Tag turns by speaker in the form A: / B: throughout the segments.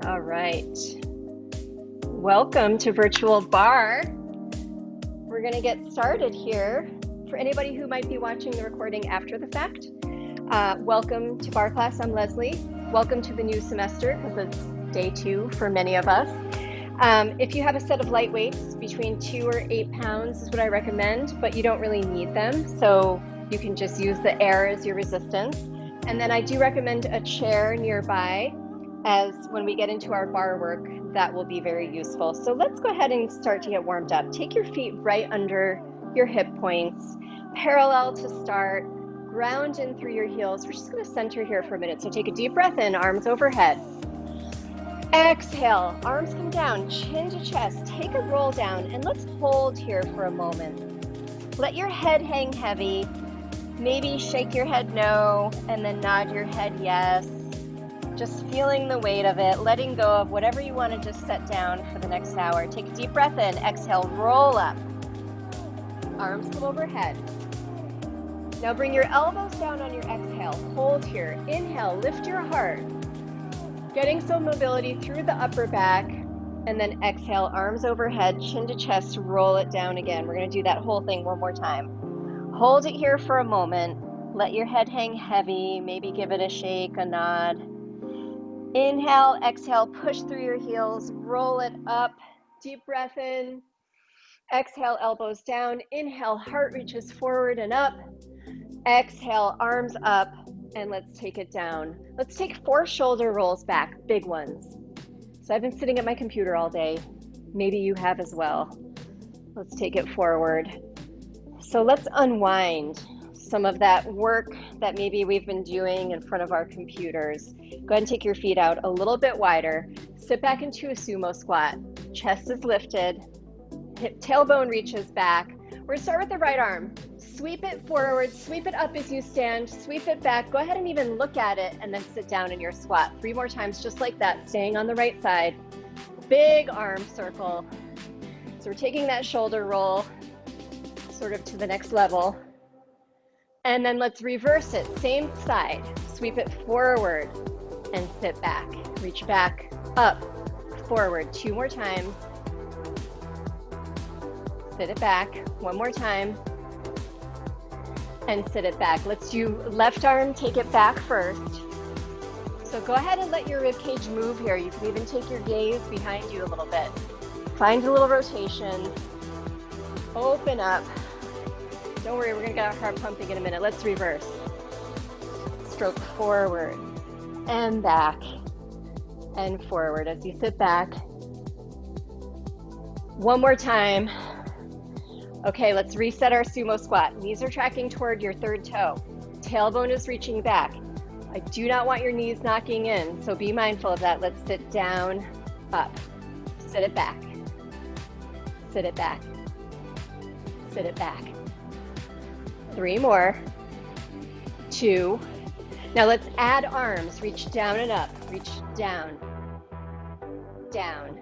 A: All right. Welcome to Virtual Barre. We're going to get started here. For anybody who might be watching the recording after the fact, welcome to Barre class. I'm Leslie. Welcome to the new semester because it's day 2 for many of us. If you have a set of light weights, between 2 or 8 pounds is what I recommend, but you don't really need them. So you can just use the air as your resistance. And then I do recommend a chair nearby, as when we get into our bar work, that will be very useful. So let's go ahead and start to get warmed up. Take your feet right under your hip points, parallel to start, ground in through your heels. We're just gonna center here for a minute. So take a deep breath in, arms overhead. Exhale, arms come down, chin to chest, take a roll down, and let's hold here for a moment. Let your head hang heavy. Maybe shake your head no, and then nod your head yes. Just feeling the weight of it, letting go of whatever you want to just set down for the next hour. Take a deep breath in, exhale, roll up. Arms come overhead. Now bring your elbows down on your exhale. Hold here. Inhale, lift your heart. Getting some mobility through the upper back. And then exhale, arms overhead, chin to chest, roll it down again. We're going to do that whole thing one more time. Hold it here for a moment. Let your head hang heavy. Maybe give it a shake, a nod. Inhale, exhale, push through your heels, roll it up, deep breath in. Exhale, elbows down. Inhale, heart reaches forward and up. Exhale, arms up, and let's take it down. Let's take 4 shoulder rolls back, big ones. So I've been sitting at my computer all day. Maybe you have as well. Let's take it forward. So let's unwind some of that work that maybe we've been doing in front of our computers. Go ahead and take your feet out a little bit wider. Sit back into a sumo squat. Chest is lifted. Hip tailbone reaches back. We're gonna start with the right arm. Sweep it forward, sweep it up as you stand, sweep it back. Go ahead and even look at it and then sit down in your squat. 3 more times just like that, staying on the right side. Big arm circle. So we're taking that shoulder roll sort of to the next level. And then let's reverse it, same side. Sweep it forward and sit back. Reach back, up, forward. 2 more times. Sit it back, 1 more time. And sit it back. Let's do left arm, take it back first. So go ahead and let your rib cage move here. You can even take your gaze behind you a little bit. Find a little rotation. Open up. Don't worry, we're gonna get our heart pumping in a minute. Let's reverse. Stroke forward and back and forward as you sit back. 1 more time. Okay, let's reset our sumo squat. Knees are tracking toward your 3rd toe. Tailbone is reaching back. I do not want your knees knocking in, so be mindful of that. Let's sit down, up. Sit it back. Sit it back. Sit it back. 3 more. 2. Now let's add arms. Reach down and up. Reach down. Down.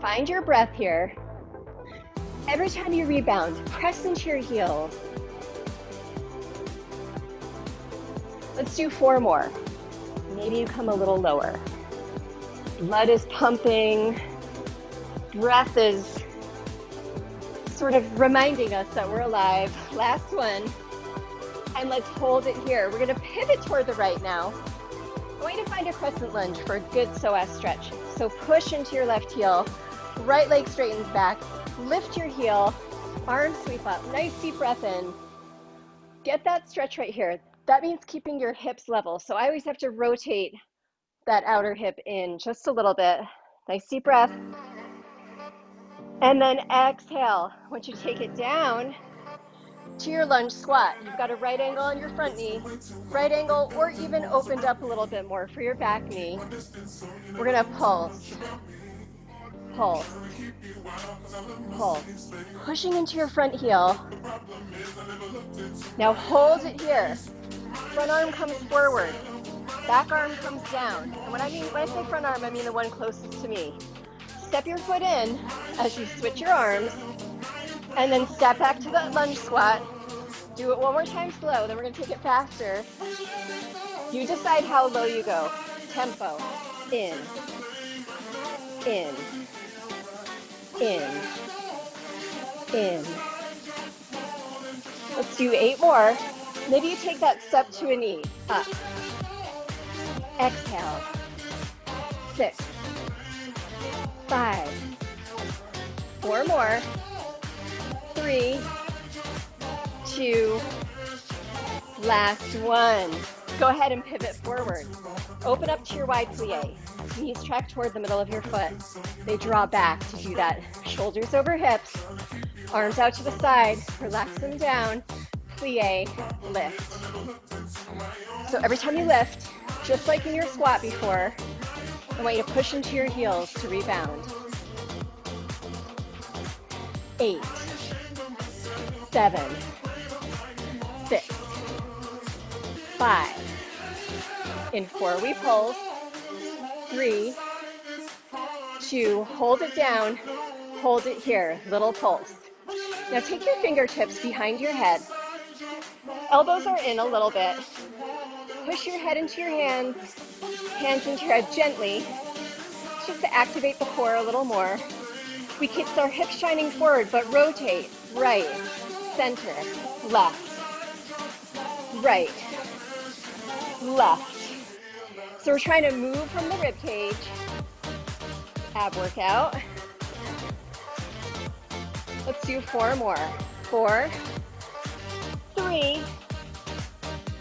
A: Find your breath here. Every time you rebound, press into your heels. Let's do 4 more. Maybe you come a little lower. Blood is pumping. Breath is sort of reminding us that we're alive. Last one. And let's hold it here. We're gonna pivot toward the right now. I want you to find a crescent lunge for a good psoas stretch. So push into your left heel. Right leg straightens back. Lift your heel. Arms sweep up. Nice deep breath in. Get that stretch right here. That means keeping your hips level. So I always have to rotate that outer hip in just a little bit. Nice deep breath. And then exhale. Once you take it down to your lunge squat, you've got a right angle on your front knee, right angle, or even opened up a little bit more for your back knee. We're gonna pulse, pulse, pulse, pushing into your front heel. Now hold it here. Front arm comes forward, back arm comes down. And when I say front arm, I mean the one closest to me. Step your foot in as you switch your arms, and then step back to that lunge squat. Do it one more time slow, then we're gonna take it faster. You decide how low you go. tempo. In, in, in, in. Let's do 8 more. Maybe you take that step to a knee. Up. Exhale. 6, 5, 4 more. 3, 2, last one. Go ahead and pivot forward. Open up to your wide plie. Knees track toward the middle of your foot. They draw back to do that. Shoulders over hips. Arms out to the side. Relax them down. Plie, lift. So every time you lift, just like in your squat before, I want you to push into your heels to rebound. 8, 7, 6, 5. In 4, we pulse. 3, 2, hold it down, hold it here, little pulse. Now take your fingertips behind your head. Elbows are in a little bit. Push your head into your hands, hands into your head gently, just to activate the core a little more. We keep our hips shining forward, but rotate, right, center, left, right, left. So we're trying to move from the rib cage. Ab workout. Let's do 4 more. 4, 3,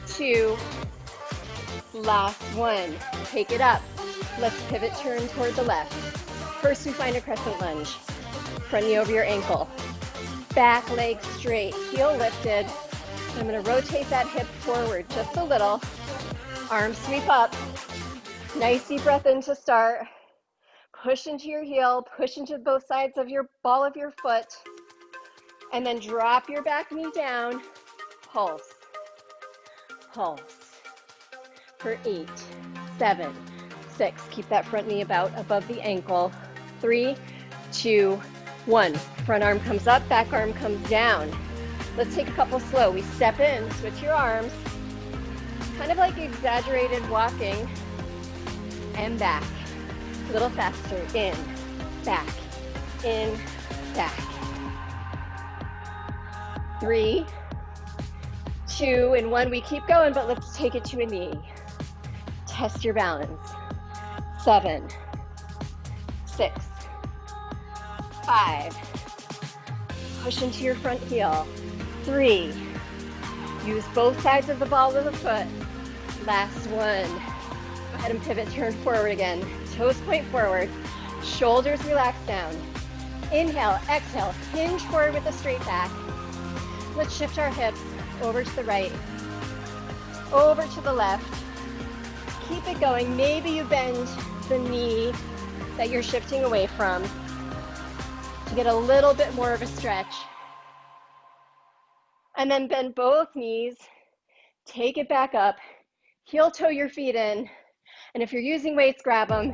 A: 2, last one. Take it up. Let's pivot, turn toward the left. First, we find a crescent lunge. Front knee over your ankle. Back leg straight, heel lifted. I'm going to rotate that hip forward just a little. Arms sweep up. Nice deep breath in to start. Push into your heel, push into both sides of your ball of your foot, and then drop your back knee down. Pulse, pulse. For 8, 7, 6. Keep that front knee about above the ankle. 3, 2, 1. Front arm comes up, back arm comes down. Let's take a couple slow. We step in, switch your arms. Kind of like exaggerated walking. And back. A little faster. In, back, in, back. 3, 2, and 1. We keep going, but let's take it to a knee. Test your balance. 7, 6, 5. Push into your front heel. 3. Use both sides of the ball of the foot. Last one. Go ahead and pivot, turn forward again. Toes point forward. Shoulders relax down. Inhale, exhale, hinge forward with a straight back. Let's shift our hips over to the right, over to the left. Keep it going. Maybe you bend the knee that you're shifting away from to get a little bit more of a stretch. And then bend both knees, take it back up, heel toe your feet in, and if you're using weights, grab them.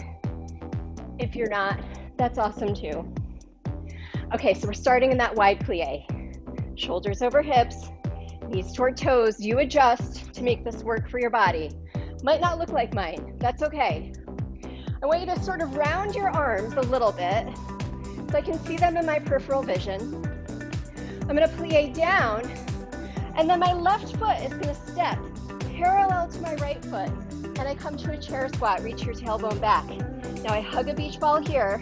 A: If you're not, that's awesome too. Okay, so we're starting in that wide plie. Shoulders over hips, knees toward toes. You adjust to make this work for your body. Might not look like mine, that's okay. I want you to sort of round your arms a little bit so I can see them in my peripheral vision. I'm gonna plie down, and then my left foot is gonna step parallel to my right foot, and I come to a chair squat. Reach your tailbone back. Now I hug a beach ball here,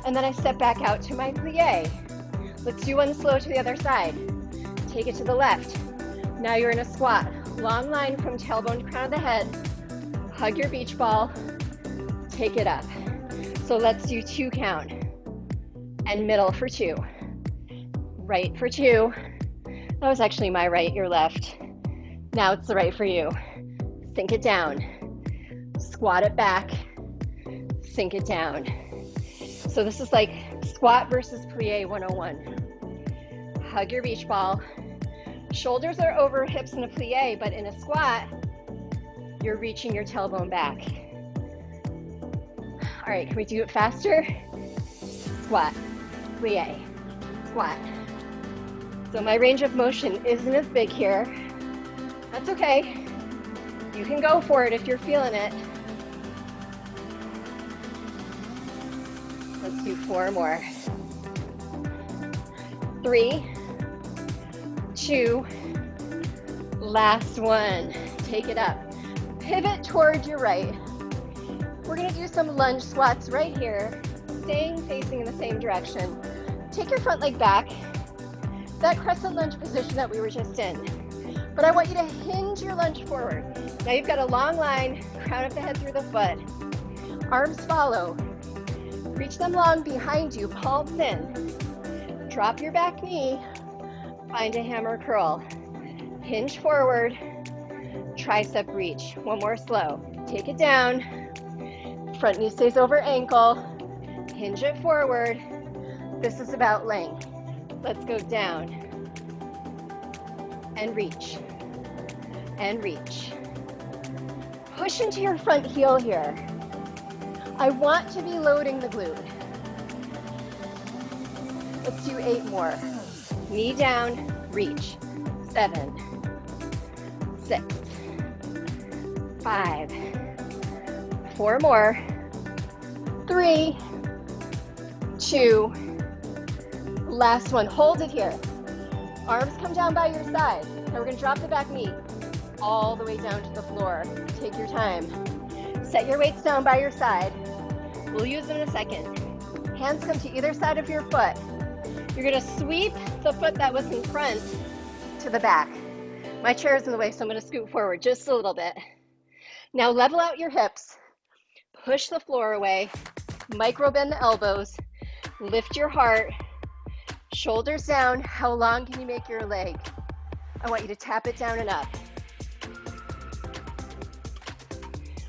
A: and then I step back out to my plie. Let's do one slow to the other side. Take it to the left. Now you're in a squat. Long line from tailbone to crown of the head. Hug your beach ball. Take it up. So let's do 2 count. And middle for 2. Right for 2. That was actually my right, your left. Now it's the right for you. Sink it down. Squat it back. Sink it down. So this is like squat versus plie 101. Hug your beach ball. Shoulders are over hips in a plie, but in a squat, you're reaching your tailbone back. All right, can we do it faster? Squat, plie, squat. So my range of motion isn't as big here. That's okay. You can go for it if you're feeling it. Let's do 4 more. 3, 2, last one. Take it up. Pivot toward your right. We're gonna do some lunge squats right here, staying facing in the same direction. Take your front leg back, that crescent lunge position that we were just in. But I want you to hinge your lunge forward. Now you've got a long line, crown of the head through the foot. Arms follow. Reach them long behind you, palms in. Drop your back knee, find a hammer curl. Hinge forward, tricep reach. One more slow. Take it down. Front knee stays over ankle. Hinge it forward. This is about length. Let's go down. And reach. And reach. Push into your front heel here. I want to be loading the glute. Let's do 8 more. Knee down, reach. 7, 6, 5, 4 more. 3, 2, last one. Hold it here. Arms come down by your side. Now we're gonna drop the back knee all the way down to the floor. Take your time. Set your weights down by your side. We'll use them in a second. Hands come to either side of your foot. You're gonna sweep the foot that was in front to the back. My chair is in the way, so I'm gonna scoot forward just a little bit. Now level out your hips. Push the floor away. Micro bend the elbows. Lift your heart. Shoulders down. How long can you make your leg? I want you to tap it down and up.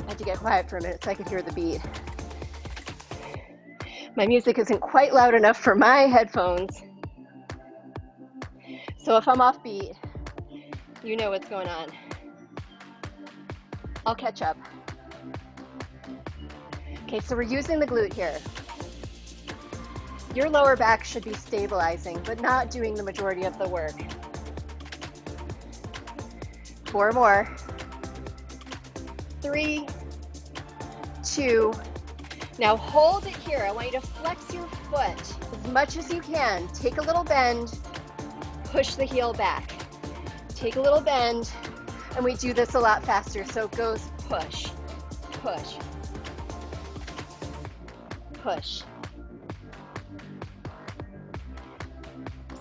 A: I had to get quiet for a minute so I could hear the beat. My music isn't quite loud enough for my headphones. So if I'm off beat, you know what's going on. I'll catch up. Okay, so we're using the glute here. Your lower back should be stabilizing, but not doing the majority of the work. 4 more. 3, 2. Now hold it here. I want you to flex your foot as much as you can. Take a little bend, push the heel back. Take a little bend, and we do this a lot faster, so it goes push, push, push.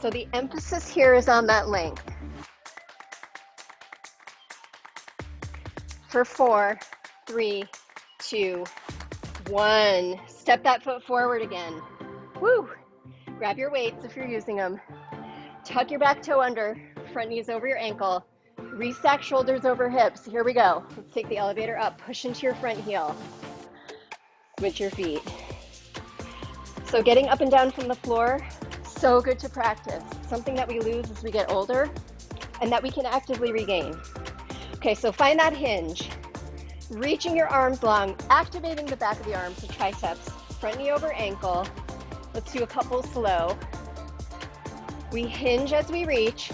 A: So the emphasis here is on that length. For 4, 3, 2, 1. Step that foot forward again. Woo! Grab your weights if you're using them. Tuck your back toe under, front knees over your ankle. Restack shoulders over hips. Here we go. Let's take the elevator up. Push into your front heel. Switch your feet. So getting up and down from the floor, so good to practice. Something that we lose as we get older and that we can actively regain. Okay, so find that hinge. Reaching your arms long, activating the back of the arms, the triceps, front knee over ankle. Let's do a couple slow. We hinge as we reach.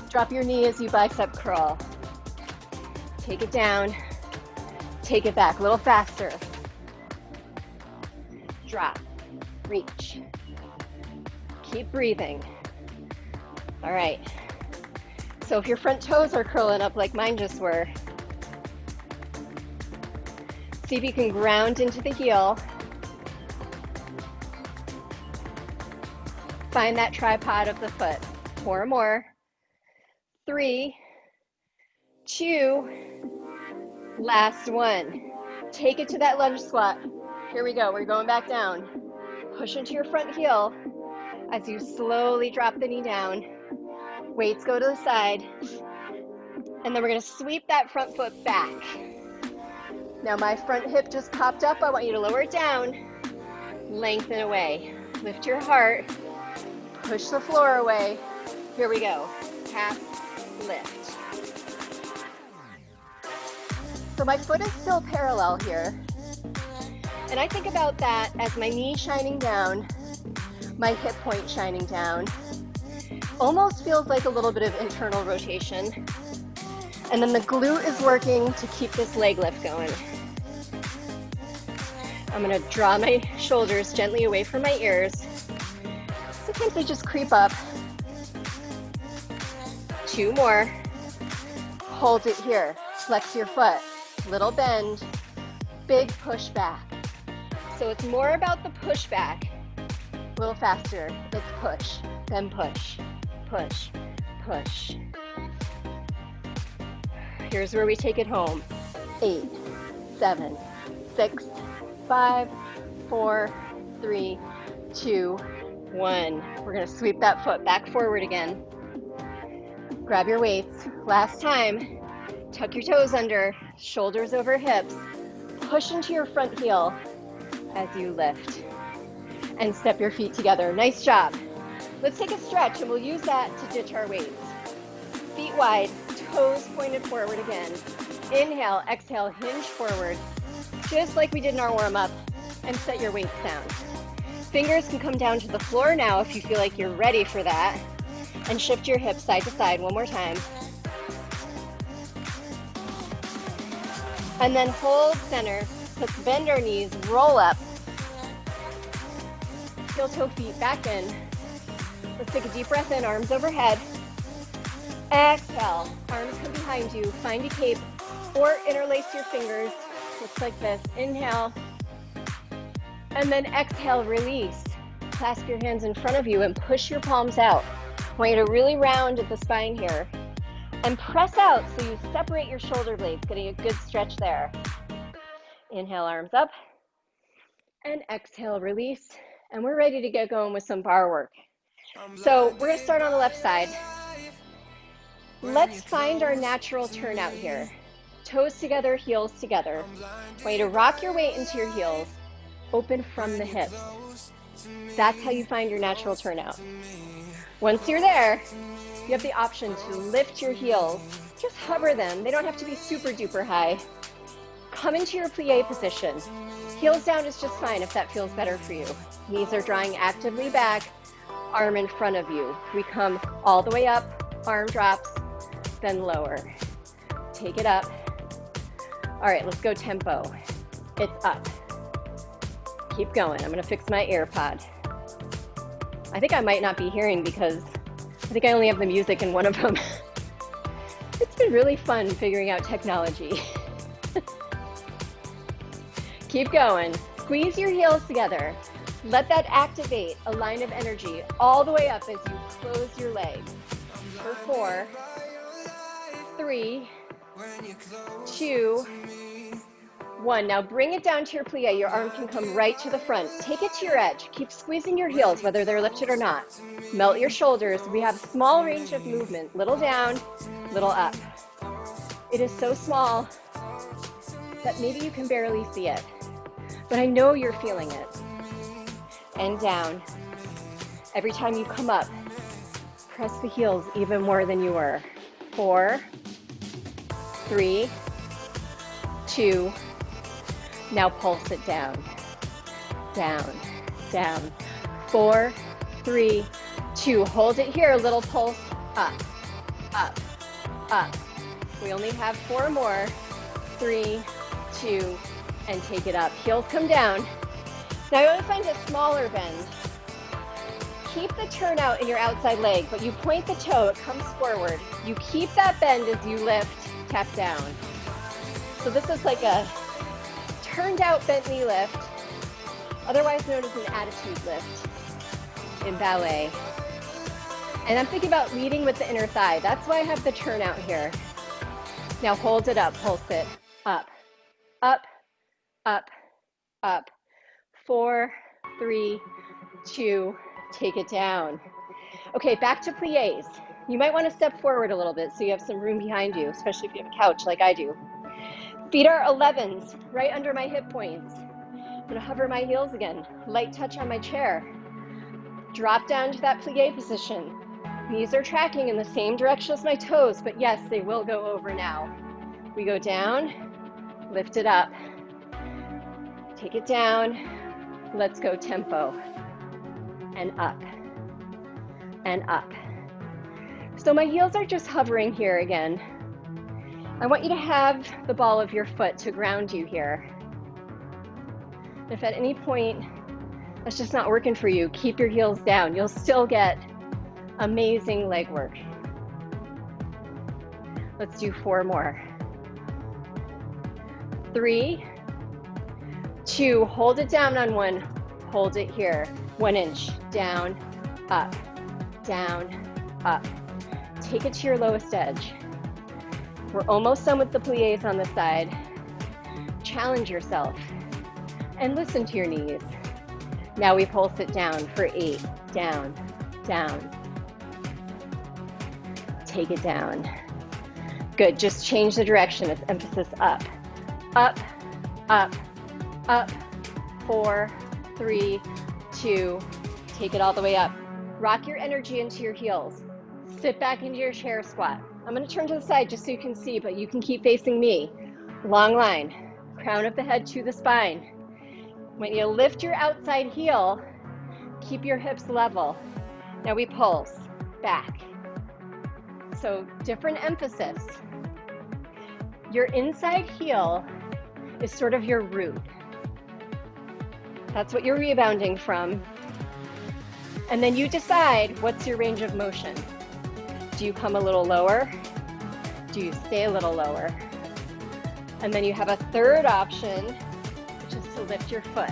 A: Drop your knee as you bicep curl. Take it down. Take it back, a little faster. Drop, reach. Keep breathing. All right. So if your front toes are curling up like mine just were, see if you can ground into the heel. Find that tripod of the foot. 4 more. 3, 2, last one. Take it to that lunge squat. Here we go. We're going back down. Push into your front heel as you slowly drop the knee down. Weights go to the side. And then we're going to sweep that front foot back. Now my front hip just popped up. I want you to lower it down. Lengthen away. Lift your heart. Push the floor away. Here we go. Tap, lift. So my foot is still parallel here. And I think about that as my knee shining down, my hip point shining down. Almost feels like a little bit of internal rotation. And then the glute is working to keep this leg lift going. I'm gonna draw my shoulders gently away from my ears. Sometimes they just creep up. 2 more. Hold it here. Flex your foot. Little bend. Big push back. So it's more about the push back. A little faster. It's push, then push, push, push. Here's where we take it home. 8, 7, 6, 5, 4, 3, 2, 1. We're gonna sweep that foot back forward again. Grab your weights. Last time. Tuck your toes under, shoulders over hips. Push into your front heel as you lift. And step your feet together. Nice job. Let's take a stretch and we'll use that to ditch our weights. Feet wide, toes pointed forward again. Inhale, exhale, hinge forward, just like we did in our warm-up, and set your weights down. Fingers can come down to the floor now if you feel like you're ready for that. And shift your hips side to side one more time. And then hold center. Let's bend our knees, roll up. Heel toe feet back in. Let's take a deep breath in, arms overhead. Exhale, arms come behind you. Find a cape or interlace your fingers. Looks like this. Inhale. And then exhale, release. Clasp your hands in front of you and push your palms out. I want you to really round at the spine here. And press out so you separate your shoulder blades, getting a good stretch there. Inhale, arms up. And exhale, release. And we're ready to get going with some bar work. So we're gonna start on the left side. Let's find our natural turnout here. Toes together, heels together. I want you to rock your weight into your heels, open from the hips. That's how you find your natural turnout. Once you're there, you have the option to lift your heels. Just hover them. They don't have to be super duper high. Come into your plie position. Heels down is just fine if that feels better for you. Knees are drawing actively back, arm in front of you. We come all the way up, arm drops, then lower. Take it up. All right, let's go tempo. It's up. Keep going. I'm gonna fix my AirPod. I think I might not be hearing because I think I only have the music in one of them. It's been really fun figuring out technology. Keep going. Squeeze your heels together. Let that activate a line of energy all the way up as you close your legs. For 4, 3, 2, 1. Now bring it down to your plie. Your arm can come right to the front. Take it to your edge. Keep squeezing your heels, whether they're lifted or not. Melt your shoulders. We have a small range of movement. Little down, little up. It is so small that maybe you can barely see it, but I know you're feeling it. And down. Every time you come up, press the heels even more than you were. 4, 3, 2, now pulse it down, down, down. 4, 3, 2, hold it here, a little pulse, up, up, up. We only have 4 more. 3, 2, and take it up. Heels come down. Now you want to find a smaller bend. Keep the turnout in your outside leg, but you point the toe, it comes forward. You keep that bend as you lift, tap down. So this is like a turned out bent knee lift, otherwise known as an attitude lift in ballet. And I'm thinking about leading with the inner thigh. That's why I have the turnout here. Now hold it up, pulse it, up, up, up, up. 4, 3, 2, take it down. Okay, back to plies. You might want to step forward a little bit so you have some room behind you, especially if you have a couch like I do. Feet are 11s, right under my hip points. I'm gonna hover my heels again, light touch on my chair. Drop down to that plie position. Knees are tracking in the same direction as my toes, but yes, they will go over now. We go down, lift it up, take it down. Let's go tempo, and up, and up. So my heels are just hovering here again. I want you to have the ball of your foot to ground you here. If at any point that's just not working for you, keep your heels down. You'll still get amazing leg work. Let's do 4 more. 3, 2, hold it down on 1, hold it here. 1 inch, down, up, up. Take it to your lowest edge. We're almost done with the plies on the side. Challenge yourself and listen to your knees. Now we pulse it down for 8, down, down. Take it down. Good, just change the direction. It's emphasis up, up, up, up. 4, 3, 2, take it all the way up. Rock your energy into your heels. Sit back into your chair squat. I'm gonna turn to the side just so you can see, but you can keep facing me. Long line, crown of the head to the spine. When you lift your outside heel, keep your hips level. Now we pulse back. So different emphasis. Your inside heel is sort of your root. That's what you're rebounding from. And then you decide what's your range of motion. Do you come a little lower? Do you stay a little lower? And then you have a third option, which is to lift your foot.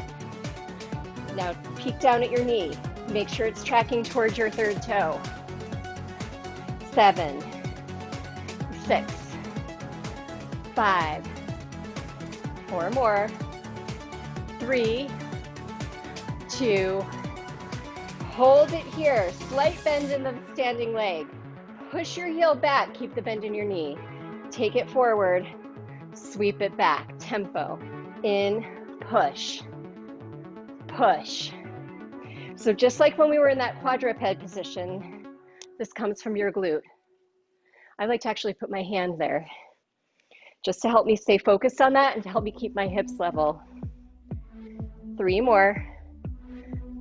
A: Now peek down at your knee. Make sure it's tracking towards your third toe. 7, 6, 5, 4 more. 3, 2, hold it here. Slight bend in the standing leg. Push your heel back, keep the bend in your knee. Take it forward, sweep it back. Tempo, in, push, push. So just like when we were in that quadruped position, this comes from your glute. I like to actually put my hand there just to help me stay focused on that and to help me keep my hips level. 3 more,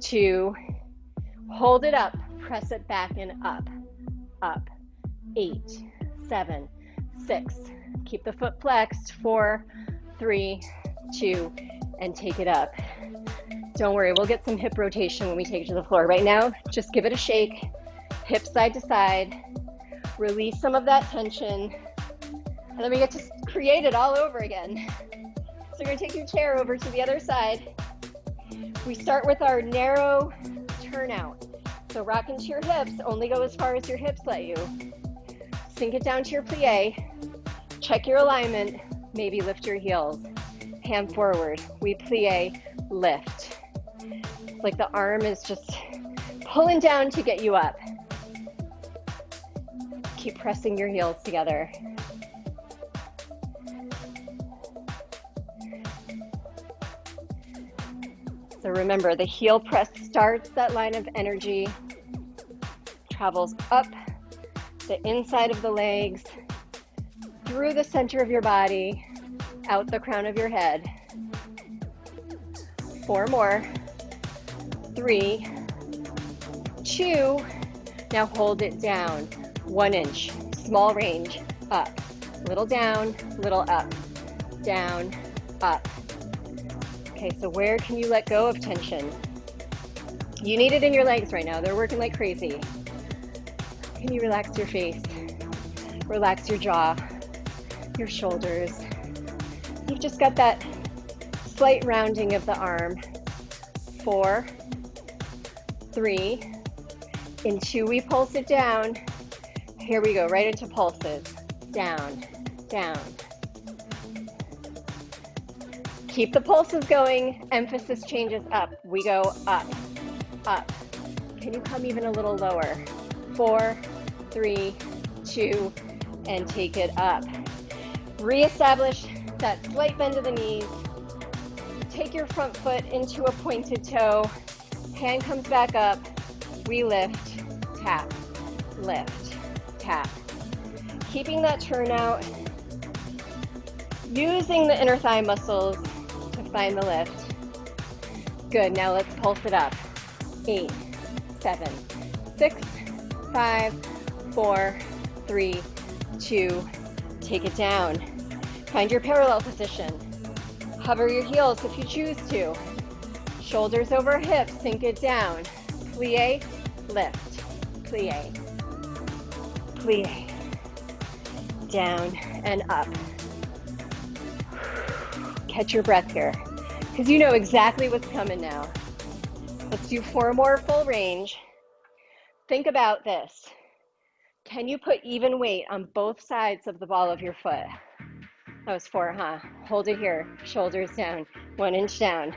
A: 2, hold it up, press it back and up, up. 8, 7, 6, keep the foot flexed. 4, 3, 2, and take it up. Don't worry, we'll get some hip rotation when we take it to the floor. Right now, just give it a shake, hip side to side, release some of that tension, and then we get to create it all over again. So you're gonna take your chair over to the other side. We start with our narrow turnout. So rock into your hips, only go as far as your hips let you. Sink it down to your plie, check your alignment, maybe lift your heels. Hand forward, we plie, lift. It's like the arm is just pulling down to get you up. Keep pressing your heels together. So remember, the heel press starts that line of energy, travels up the inside of the legs, through the center of your body, out the crown of your head. 4 more. 3, 2, now hold it down. 1 inch, small range, up. Little down, little up. Down, up. Okay, so where can you let go of tension? You need it in your legs right now. They're working like crazy. Can you relax your face? Relax your jaw, your shoulders. You've just got that slight rounding of the arm. 4, 3, in 2 we pulse it down. Here we go, right into pulses. Down, down. Keep the pulses going, emphasis changes up. We go up, up. Can you come even a little lower? 4, 3, 2, and take it up. Reestablish that slight bend of the knees. Take your front foot into a pointed toe. Hand comes back up. We lift, tap, lift, tap. Keeping that turnout. Using the inner thigh muscles to find the lift. Good, now let's pulse it up. 8, 7, 6, 5, 4, 3, 2, take it down. Find your parallel position. Hover your heels if you choose to. Shoulders over hips, sink it down. Plie, lift, plie, plie, down and up. Catch your breath here, because you know exactly what's coming now. Let's do 4 more full range. Think about this. Can you put even weight on both sides of the ball of your foot? That was 4, huh? Hold it here, shoulders down, 1 inch down,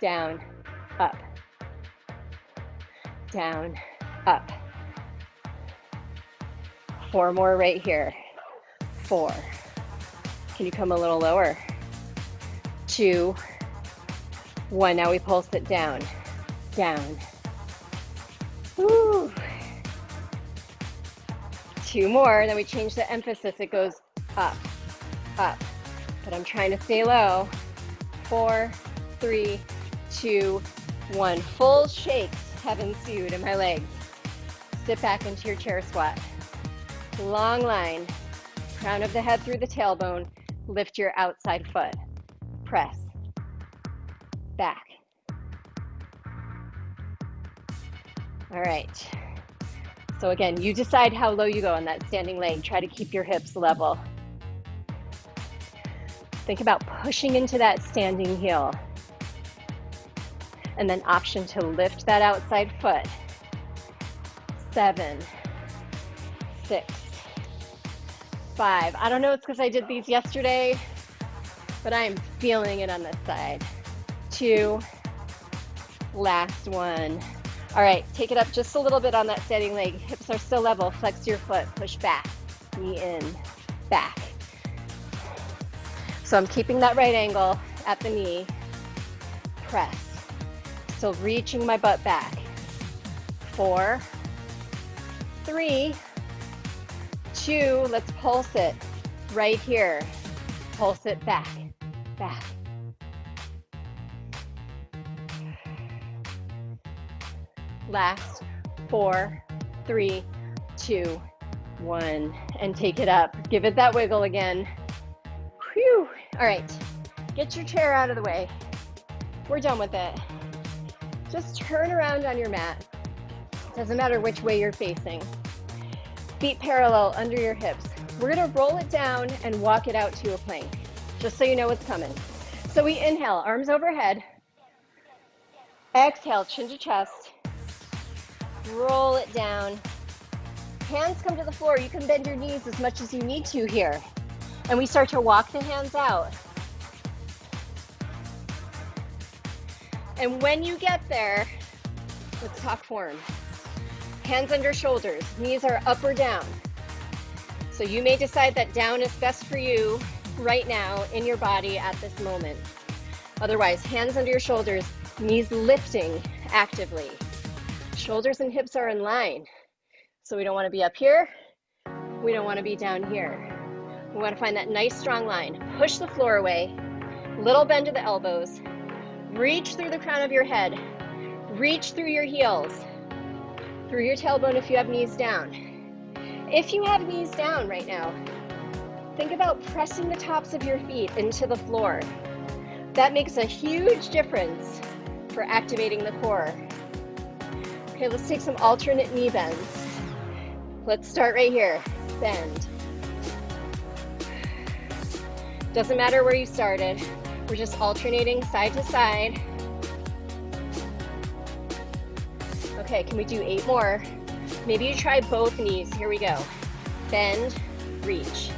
A: down, up, down, up. 4 more right here, 4. Can you come a little lower? 2, 1, now we pulse it down, down. Woo. 2 more, then we change the emphasis, it goes up, up. But I'm trying to stay low. 4, 3, 2, 1. Full shakes have ensued in my legs. Sit back into your chair squat. Long line, crown of the head through the tailbone, lift your outside foot. Press, back. All right. So again, you decide how low you go on that standing leg. Try to keep your hips level. Think about pushing into that standing heel. And then option to lift that outside foot. 7, 6, 5. I don't know, it's because I did these yesterday, but I am feeling it on this side. 2, last 1. All right, take it up just a little bit on that standing leg. Hips are still level. Flex your foot, push back, knee in, back. So I'm keeping that right angle at the knee. Press. Still reaching my butt back. 4, 3, 2, let's pulse it right here. Pulse it back, back. Last 4, 3, 2, 1, and take it up. Give it that wiggle again. Whew. All right, get your chair out of the way. We're done with it. Just turn around on your mat. Doesn't matter which way you're facing. Feet parallel under your hips. We're gonna roll it down and walk it out to a plank, just so you know what's coming. So we inhale, arms overhead. Exhale, chin to chest. Roll it down. Hands come to the floor. You can bend your knees as much as you need to here. And we start to walk the hands out. And when you get there, let's talk form. Hands under shoulders, knees are up or down. So you may decide that down is best for you right now in your body at this moment. Otherwise, hands under your shoulders, knees lifting actively. Shoulders and hips are in line. So we don't want to be up here. We don't want to be down here. We want to find that nice strong line. Push the floor away. Little bend to the elbows. Reach through the crown of your head. Reach through your heels. Through your tailbone if you have knees down. If you have knees down right now, think about pressing the tops of your feet into the floor. That makes a huge difference for activating the core. Okay, let's take some alternate knee bends. Let's start right here. Bend. Doesn't matter where you started. We're just alternating side to side. Okay, can we do 8 more? Maybe you try both knees. Here we go. Bend, reach.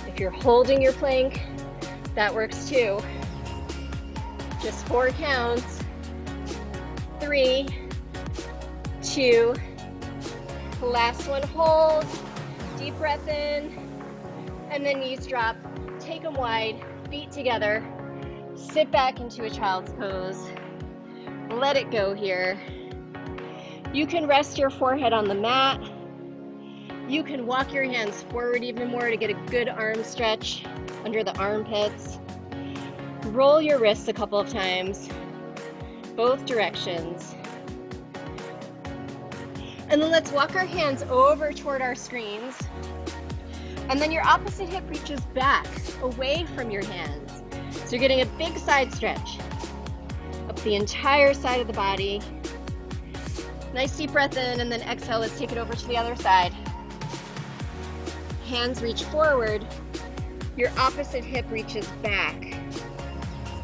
A: If you're holding your plank, that works too. Just 4 counts. 3, 2, last one, hold. Deep breath in, and then knees drop. Take them wide, feet together. Sit back into a child's pose. Let it go here. You can rest your forehead on the mat. You can walk your hands forward even more to get a good arm stretch under the armpits. Roll your wrists a couple of times, both directions. And then let's walk our hands over toward our screens. And then your opposite hip reaches back away from your hands. So you're getting a big side stretch. up the entire side of the body. Nice deep breath in, and then exhale. Let's take it over to the other side. Hands reach forward. Your opposite hip reaches back.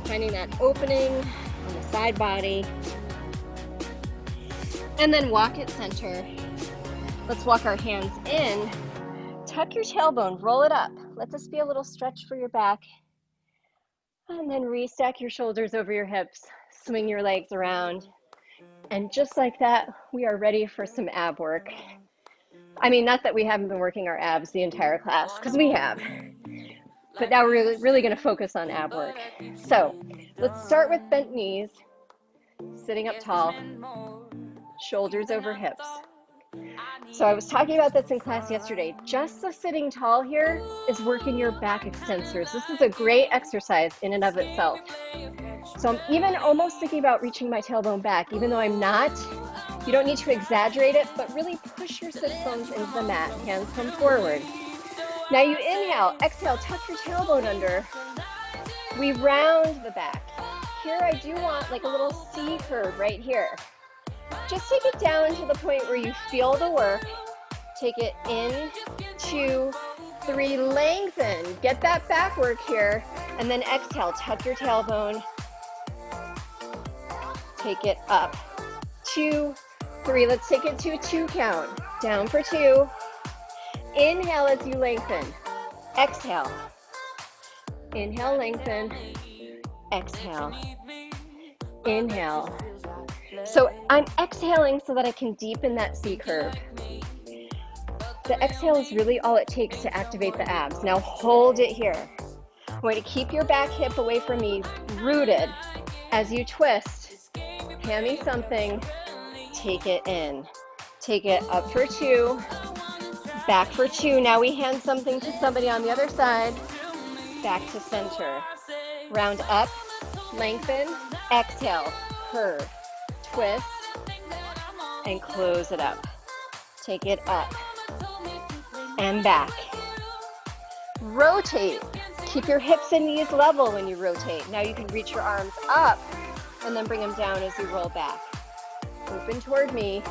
A: Finding that opening on the side body. And then walk at center. Let's walk our hands in. Tuck your tailbone, roll it up. Let this be a little stretch for your back. And then restack your shoulders over your hips. Swing your legs around. And just like that, we are ready for some ab work. I mean, not that we haven't been working our abs the entire class, because we have. But now we're really going to focus on ab work. So let's start with bent knees, sitting up tall, shoulders over hips. So I was talking about this in class yesterday. Just the sitting tall here is working your back extensors. This is a great exercise in and of itself. So I'm even almost thinking about reaching my tailbone back, even though I'm not. You don't need to exaggerate it, but really push your sit bones into the mat. Hands come forward. Now you inhale, exhale, tuck your tailbone under. We round the back. Here I do want like a little C curve right here. Just take it down to the point where you feel the work. Take it in, 2, 3, lengthen. Get that back work here. And then exhale, tuck your tailbone. Take it up. 2, 3. Let's take it to a 2 count. Down for 2. Inhale as you lengthen. Exhale. Inhale, lengthen. Exhale. Inhale. So I'm exhaling so that I can deepen that C curve. The exhale is really all it takes to activate the abs. Now hold it here. I'm going to keep your back hip away from me, rooted. As you twist, hand me something, take it in. Take it up for 2, back for 2. Now we hand something to somebody on the other side, back to center. Round up, lengthen, exhale, curve, twist, and close it up. Take it up and back. Rotate. Keep your hips and knees level when you rotate. Now you can reach your arms up and then bring them down as you roll back. Open toward me,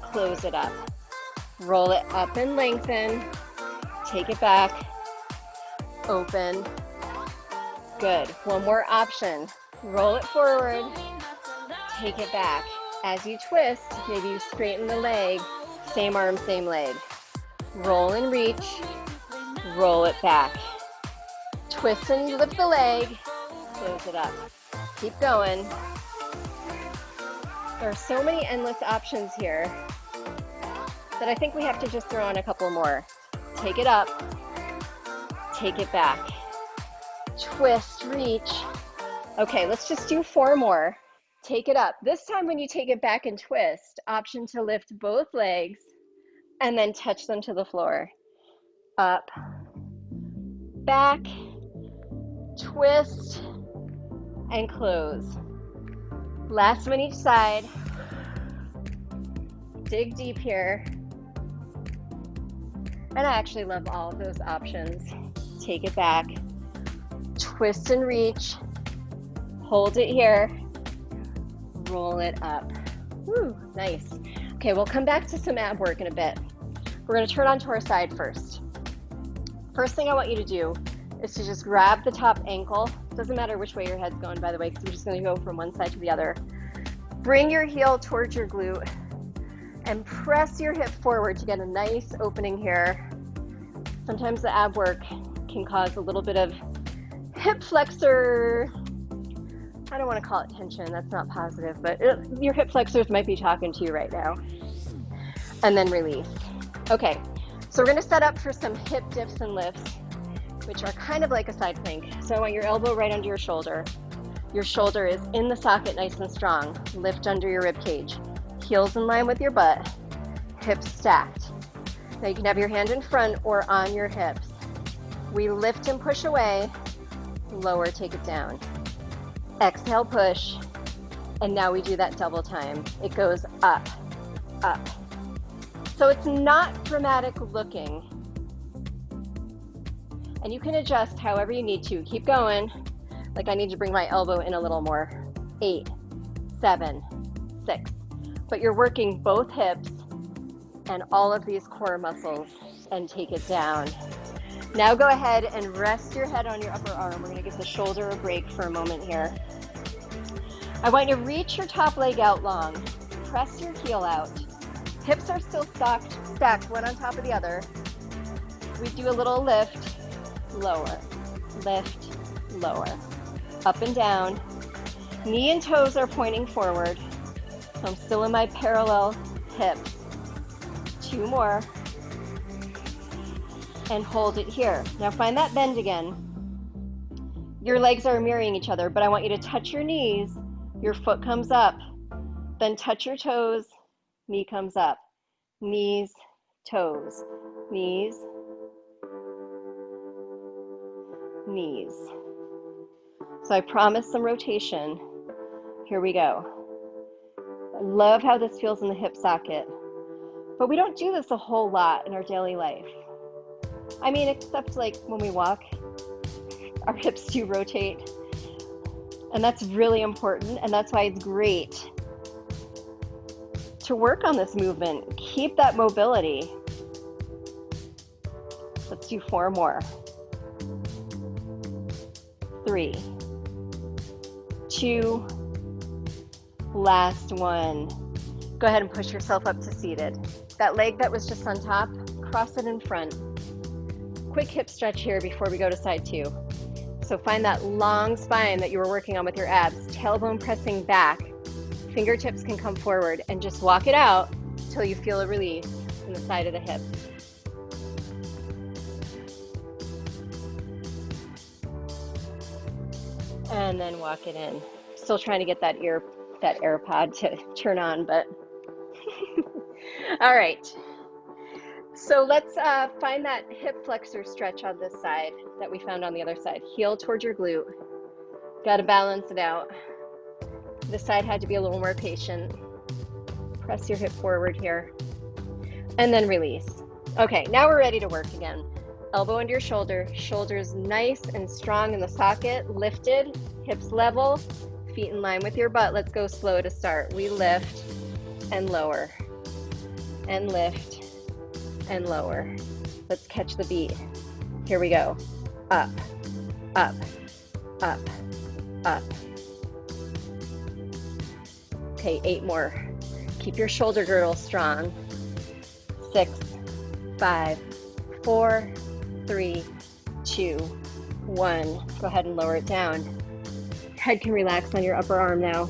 A: close it up. Roll it up and lengthen. Take it back, open. Good. One more option. Roll it forward, take it back. As you twist, maybe you straighten the leg, same arm, same leg. Roll and reach, roll it back. Twist and lift the leg, close it up. Keep going. There are so many endless options here that I think we have to just throw in a couple more. Take it up, take it back. Twist, reach. Okay, let's just do 4 more. Take it up. This time when you take it back and twist, option to lift both legs and then touch them to the floor. Up, back, twist, and close. Last one each side. Dig deep here. And I actually love all of those options. Take it back, twist and reach, hold it here, roll it up. Woo, nice. Okay, we'll come back to some ab work in a bit. We're gonna turn onto our side first. First thing I want you to do is to just grab the top ankle. Doesn't matter which way your head's going, by the way, because I'm just gonna go from one side to the other. Bring your heel towards your glute and press your hip forward to get a nice opening here. Sometimes the ab work can cause a little bit of hip flexor, I don't want to call it tension, that's not positive, but your hip flexors might be talking to you right now. And then release. Okay, so we're going to set up for some hip dips and lifts, which are kind of like a side plank. So I want your elbow right under your shoulder. Your shoulder is in the socket nice and strong. Lift under your rib cage. Heels in line with your butt. Hips stacked. Now you can have your hand in front or on your hips. We lift and push away. Lower, take it down. Exhale, push. And now we do that double time. It goes up, up. So it's not dramatic looking. And you can adjust however you need to. Keep going. Like I need to bring my elbow in a little more. 8, 7, 6. But you're working both hips and all of these core muscles, and take it down. Now go ahead and rest your head on your upper arm. We're going to give the shoulder a break for a moment here. I want you to reach your top leg out long. Press your heel out. Hips are still stacked one on top of the other. We do a little lift, lower, lift, lower, up and down. Knee and toes are pointing forward. So I'm still in my parallel hips. 2 more. And hold it here. Now find that bend again. Your legs are mirroring each other, but I want you to touch your knees. Your foot comes up. Then touch your toes. Knee comes up. Knees, toes, knees, knees. So I promise some rotation. Here we go. I love how this feels in the hip socket, but we don't do this a whole lot in our daily life. I mean, except like when we walk, our hips do rotate, and that's really important, and that's why it's great to work on this movement. Keep that mobility. Let's do 4 more. 3, 2, last one. Go ahead and push yourself up to seated. That leg that was just on top, cross it in front. Quick hip stretch here before we go to side 2. So find that long spine that you were working on with your abs, tailbone pressing back. Fingertips can come forward, and just walk it out until you feel a release in the side of the hip. And then walk it in. Still trying to get that AirPod to turn on, but all right. So let's find that hip flexor stretch on this side that we found on the other side. Heel towards your glute. Got to balance it out. This side had to be a little more patient. Press your hip forward here. And then release. Okay, now we're ready to work again. Elbow under your shoulder. Shoulders nice and strong in the socket. Lifted. Hips level. Feet in line with your butt. Let's go slow to start. We lift and lower. And lift and lower. Let's catch the beat. Here we go. Up, up, up, up. Okay, 8 more. Keep your shoulder girdle strong. 6, 5, 4, 3, 2, 1. Go ahead and lower it down. Head can relax on your upper arm now.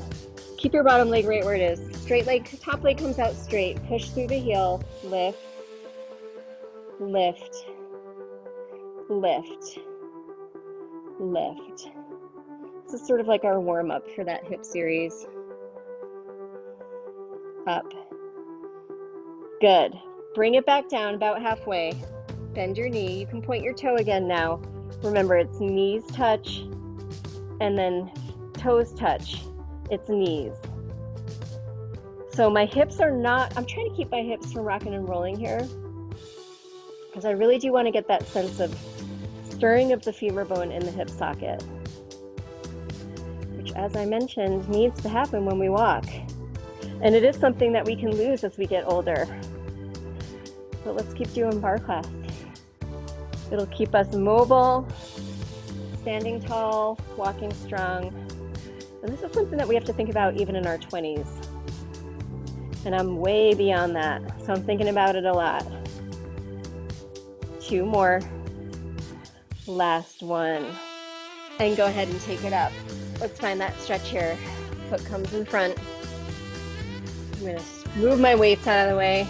A: Keep your bottom leg right where it is. Straight leg, top leg comes out straight. Push through the heel. Lift, lift, lift, lift. This is sort of like our warm-up for that hip series. Up. Good. Bring it back down about halfway. Bend your knee. You can point your toe again now. Remember, it's knees touch and then toes touch. It's knees. So my hips are not, I'm trying to keep my hips from rocking and rolling here because I really do want to get that sense of stirring of the femur bone in the hip socket, which, as I mentioned, needs to happen when we walk. And it is something that we can lose as we get older. But let's keep doing bar class. It'll keep us mobile, standing tall, walking strong. And this is something that we have to think about even in our 20s. And I'm way beyond that, so I'm thinking about it a lot. 2 more. Last one. And go ahead and take it up. Let's find that stretch here. Foot comes in front. I'm going to move my weights out of the way.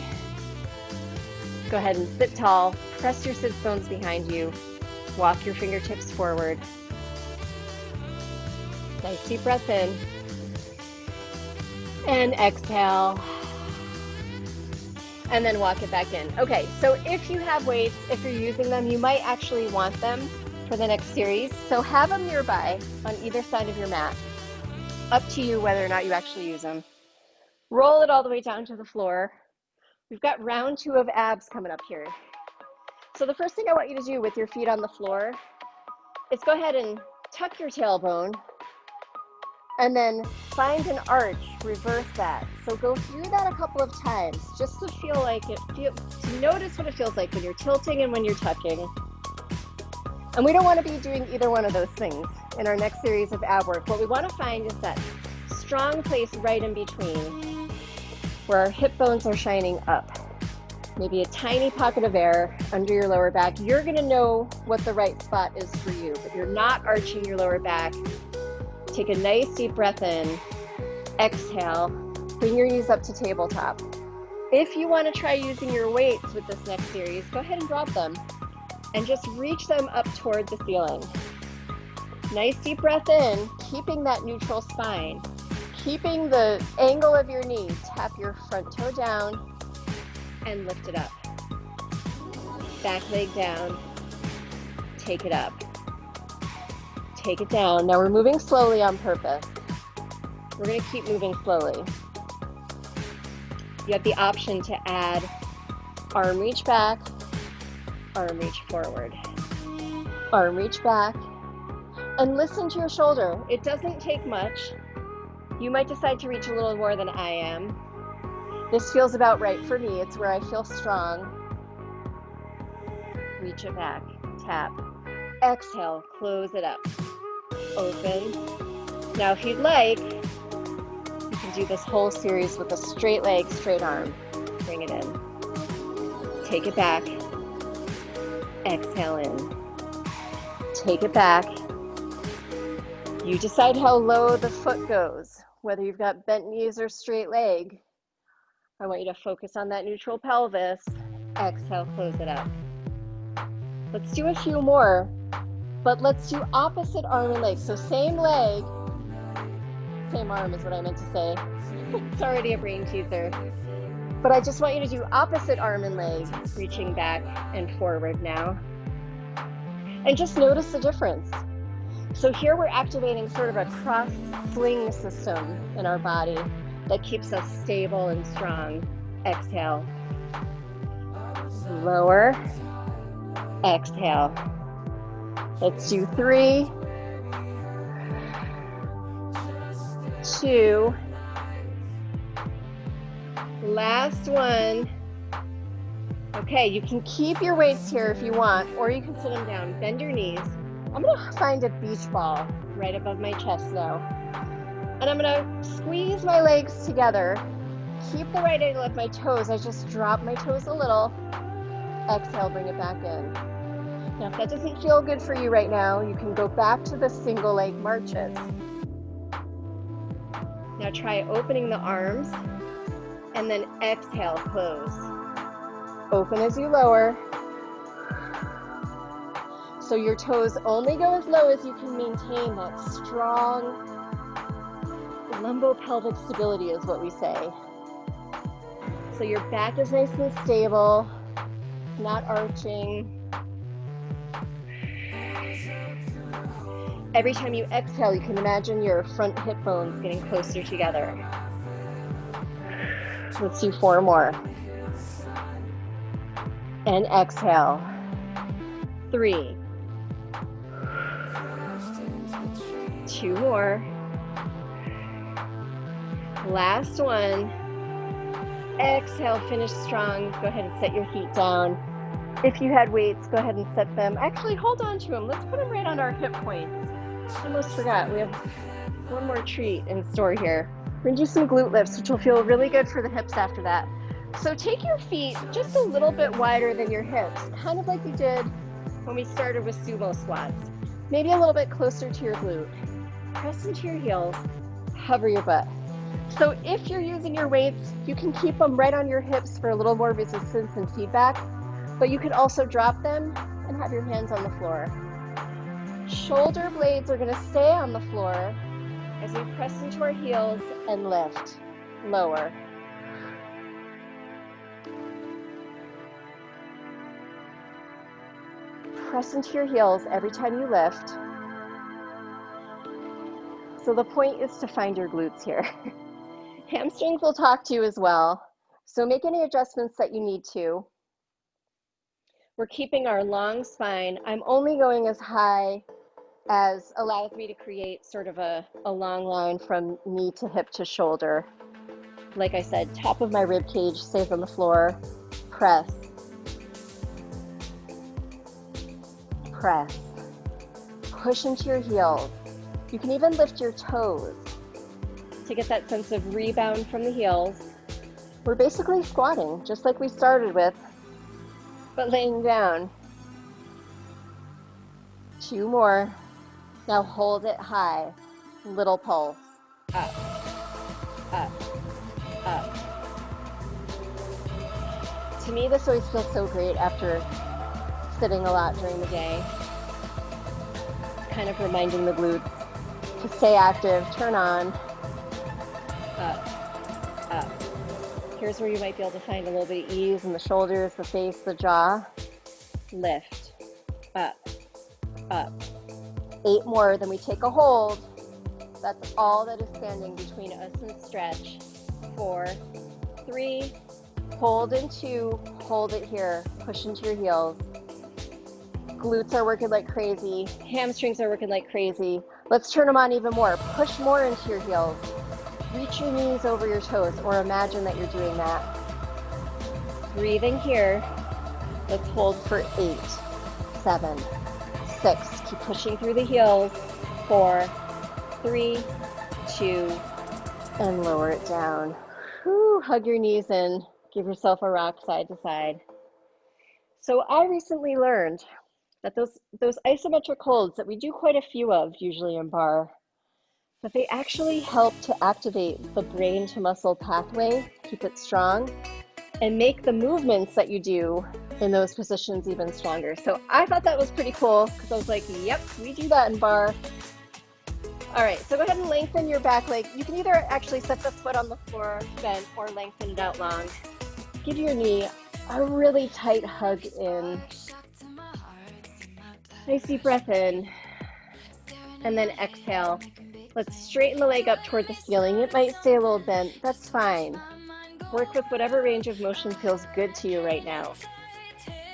A: Go ahead and sit tall. Press your sit bones behind you. Walk your fingertips forward. Nice deep breath in. And exhale. And then walk it back in. Okay, so if you have weights, if you're using them, you might actually want them for the next series. So have them nearby on either side of your mat. Up to you whether or not you actually use them. Roll it all the way down to the floor. We've got round 2 of abs coming up here. So the first thing I want you to do with your feet on the floor is go ahead and tuck your tailbone. And then find an arch, reverse that. So go through that a couple of times just to feel like to notice what it feels like when you're tilting and when you're tucking. And we don't want to be doing either one of those things in our next series of ab work. What we want to find is that strong place right in between where our hip bones are shining up. Maybe a tiny pocket of air under your lower back. You're going to know what the right spot is for you, but you're not arching your lower back. Take a nice deep breath in, exhale, bring your knees up to tabletop. If you want to try using your weights with this next series, go ahead and drop them and just reach them up toward the ceiling. Nice deep breath in, keeping that neutral spine, keeping the angle of your knee. Tap your front toe down and lift it up. Back leg down, take it up. Take it down. Now we're moving slowly on purpose. We're going to keep moving slowly. You have the option to add arm reach back, arm reach forward, arm reach back, and listen to your shoulder. It doesn't take much. You might decide to reach a little more than I am. This feels about right for me. It's where I feel strong. Reach it back, tap. Exhale, close it up. Open. Now if you'd like, you can do this whole series with a straight leg, straight arm. Bring it in. Take it back. Exhale in. Take it back. You decide how low the foot goes, whether you've got bent knees or straight leg. I want you to focus on that neutral pelvis. Exhale, close it up. Let's do a few more. But let's do opposite arm and leg. So same leg, same arm is what I meant to say. It's already a brain teaser. But I just want you to do opposite arm and leg, reaching back and forward now. And just notice the difference. So here we're activating sort of a cross sling system in our body that keeps us stable and strong. Exhale. Lower. Exhale. Let's do 3, 2, last one. Okay, you can keep your weights here if you want, or you can sit them down. Bend your knees. I'm going to find a beach ball right above my chest now. And I'm going to squeeze my legs together. Keep the right angle of my toes. I just drop my toes a little. Exhale, bring it back in. Now, if that doesn't feel good for you right now, you can go back to the single leg marches. Now try opening the arms and then exhale, close. Open as you lower. So your toes only go as low as you can maintain that strong lumbopelvic stability is what we say. So your back is nice and stable, not arching. Every time you exhale, you can imagine your front hip bones getting closer together. Let's do 4 more. And exhale. 3. 2 more. Last one. Exhale, finish strong. Go ahead and set your feet down. If you had weights, go ahead and set them. Actually, hold on to them. Let's put them right on our hip points. I almost forgot. We have one more treat in store here. We're gonna do some glute lifts, which will feel really good for the hips after that. So take your feet just a little bit wider than your hips, kind of like you did when we started with sumo squats. Maybe a little bit closer to your glute. Press into your heels, hover your butt. So if you're using your weights, you can keep them right on your hips for a little more resistance and feedback, but you can also drop them and have your hands on the floor. Shoulder blades are going to stay on the floor as we press into our heels and lift, lower. Press into your heels every time you lift. So the point is to find your glutes here. Hamstrings will talk to you as well. So make any adjustments that you need to. We're keeping our long spine. I'm only going as high as allows me to create sort of a long line from knee to hip to shoulder. Like I said, top of my rib cage stays on the floor. Press. Press. Push into your heels. You can even lift your toes to get that sense of rebound from the heels. We're basically squatting, just like we started with, but laying down. 2 more. Now hold it high. Little pulse. Up, up, up. To me, this always feels so great after sitting a lot during the day. Kind of reminding the glutes to stay active, turn on. Up, up. Here's where you might be able to find a little bit of ease in the shoulders, the face, the jaw. Lift, up, up. 8 more, then we take a hold. That's all that is standing between us and stretch. 4, 3, hold in 2, hold it here, push into your heels. Glutes are working like crazy, hamstrings are working like crazy. Let's turn them on even more. Push more into your heels. Reach your knees over your toes, or imagine that you're doing that. Breathing here. Let's hold for 8, 7, 6. Keep pushing through the heels. 4, 3, 2, and lower it down. Whew, hug your knees in. Give yourself a rock side to side. So I recently learned that those isometric holds that we do quite a few of usually in barre, that they actually help to activate the brain to muscle pathway, keep it strong, and make the movements that you do in those positions even stronger. So I thought that was pretty cool because I was like, yep, we do that in barre. All right, so go ahead and lengthen your back leg. You can either actually set the foot on the floor bent or lengthen it out long. Give your knee a really tight hug in. Nice deep breath in. And then exhale. Let's straighten the leg up toward the ceiling. It might stay a little bent. That's fine. Work with whatever range of motion feels good to you right now.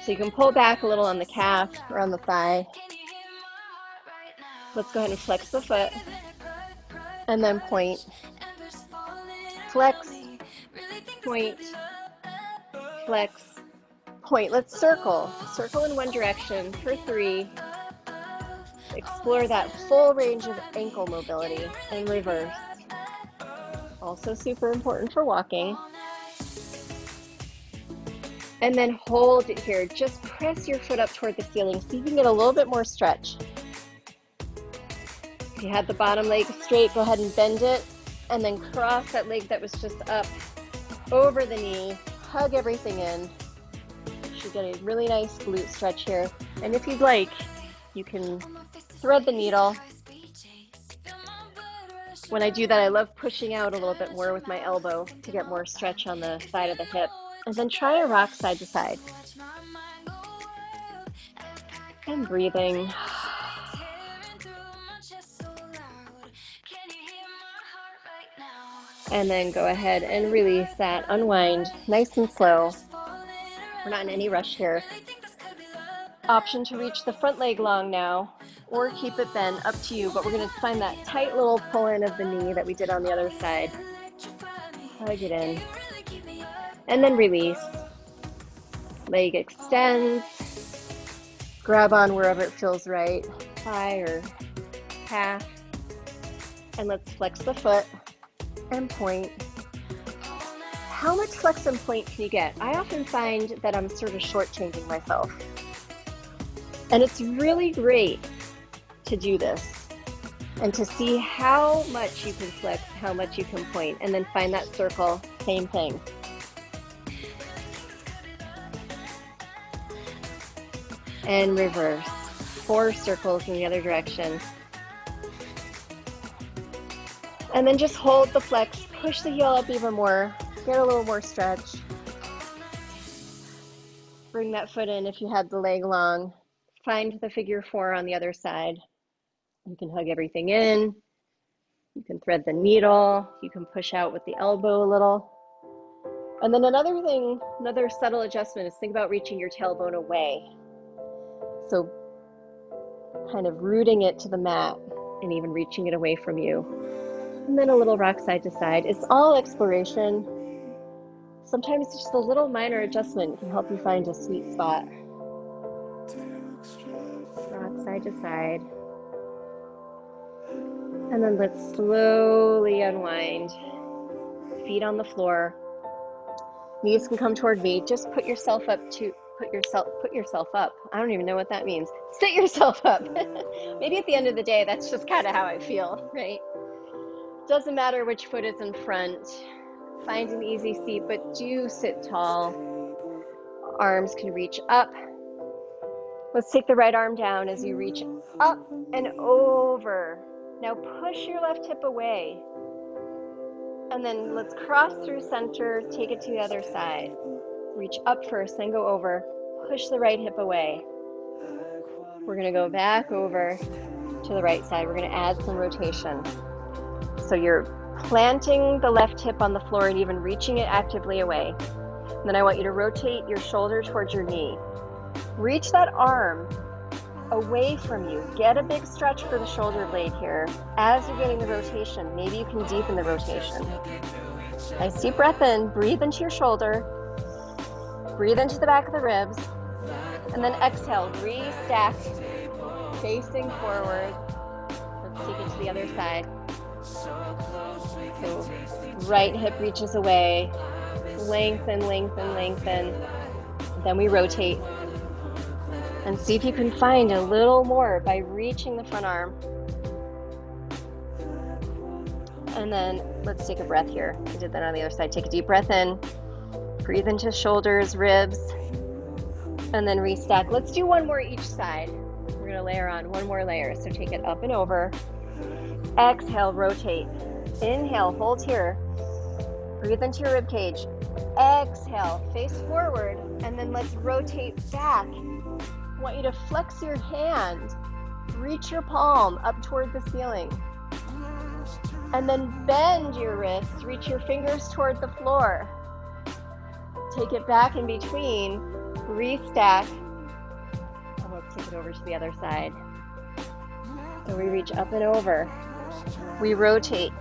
A: So you can pull back a little on the calf or on the thigh. Let's go ahead and flex the foot. And then point. Flex. Point. Flex. Point. Let's circle. Circle in one direction for 3. Explore that full range of ankle mobility and reverse. Also super important for walking. And then hold it here. Just press your foot up toward the ceiling so you can get a little bit more stretch. If you had the bottom leg straight, go ahead and bend it and then cross that leg that was just up over the knee. Hug everything in. You should get a really nice glute stretch here. And if you'd like, you can thread the needle. When I do that, I love pushing out a little bit more with my elbow to get more stretch on the side of the hip. And then try a rock side to side. And breathing. And then go ahead and release that. Unwind, nice and slow. We're not in any rush here. Option to reach the front leg long now, or keep it bent, up to you, but we're going to find that tight little pull in of the knee that we did on the other side. Hug it in. And then release. Leg extends. Grab on wherever it feels right, thigh or calf. And let's flex the foot and point. How much flex and point can you get? I often find that I'm sort of shortchanging myself. And it's really great to do this and to see how much you can flex, how much you can point, and then find that circle, same thing. And reverse. 4 circles in the other direction. And then just hold the flex, push the heel up even more, get a little more stretch. Bring that foot in if you had the leg long. Find the figure 4 on the other side. You can hug everything in. You can thread the needle. You can push out with the elbow a little. And then another thing, another subtle adjustment is think about reaching your tailbone away. So kind of rooting it to the mat and even reaching it away from you. And then a little rock side to side. It's all exploration. Sometimes just a little minor adjustment can help you find a sweet spot. Rock side to side. And then let's slowly unwind. Feet on the floor. Knees can come toward me. Just put yourself up put yourself up. I don't even know what that means. Sit yourself up. Maybe at the end of the day, that's just kind of how I feel, right? Doesn't matter which foot is in front. Find an easy seat, but do sit tall. Arms can reach up. Let's take the right arm down as you reach up and over. Now push your left hip away. And then let's cross through center, take it to the other side. Reach up first, then go over. Push the right hip away. We're going to go back over to the right side. We're going to add some rotation. So you're planting the left hip on the floor and even reaching it actively away. And then I want you to rotate your shoulder towards your knee. Reach that arm away from you. Get a big stretch for the shoulder blade here. As you're getting the rotation, maybe you can deepen the rotation. Nice deep breath in, breathe into your shoulder, breathe into the back of the ribs, and then exhale, re-stack, facing forward. Let's take it to the other side. So right hip reaches away, lengthen, lengthen, lengthen. Then we rotate. And see if you can find a little more by reaching the front arm. And then let's take a breath here. We did that on the other side. Take a deep breath in. Breathe into shoulders, ribs, and then restack. Let's do one more each side. We're going to layer on one more layer. So take it up and over. Exhale, rotate. Inhale, hold here. Breathe into your rib cage. Exhale, face forward, and then let's rotate back. I want you to flex your hand, reach your palm up toward the ceiling, and then bend your wrists, reach your fingers toward the floor. Take it back in between, restack, and let's take it over to the other side. So we reach up and over, we rotate,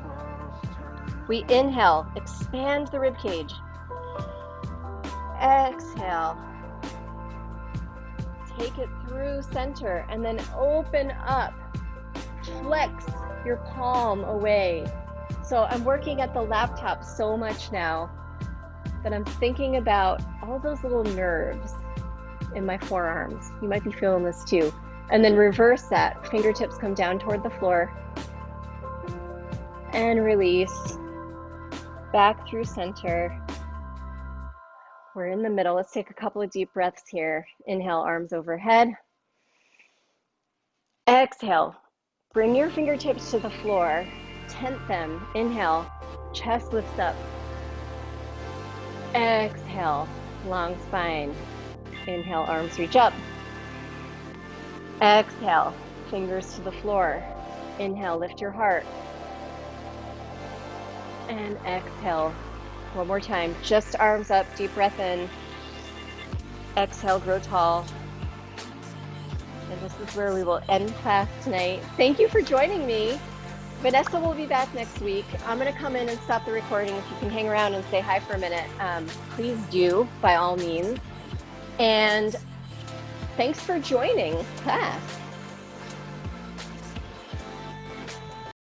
A: we inhale, expand the rib cage, exhale. Take it through center and then open up. Flex your palm away. So I'm working at the laptop so much now that I'm thinking about all those little nerves in my forearms. You might be feeling this too. And then reverse that. Fingertips come down toward the floor. And release. Back through center. We're in the middle. Let's take a couple of deep breaths here. Inhale, arms overhead. Exhale. Bring your fingertips to the floor. Tent them. Inhale. Chest lifts up. Exhale. Long spine. Inhale, arms reach up. Exhale. Fingers to the floor. Inhale, lift your heart. And exhale. One more time, just arms up, deep breath in. Exhale, grow tall. And this is where we will end class tonight. Thank you for joining me. Vanessa will be back next week. I'm gonna come in and stop the recording. If you can hang around and say hi for a minute, please do, by all means. And thanks for joining class.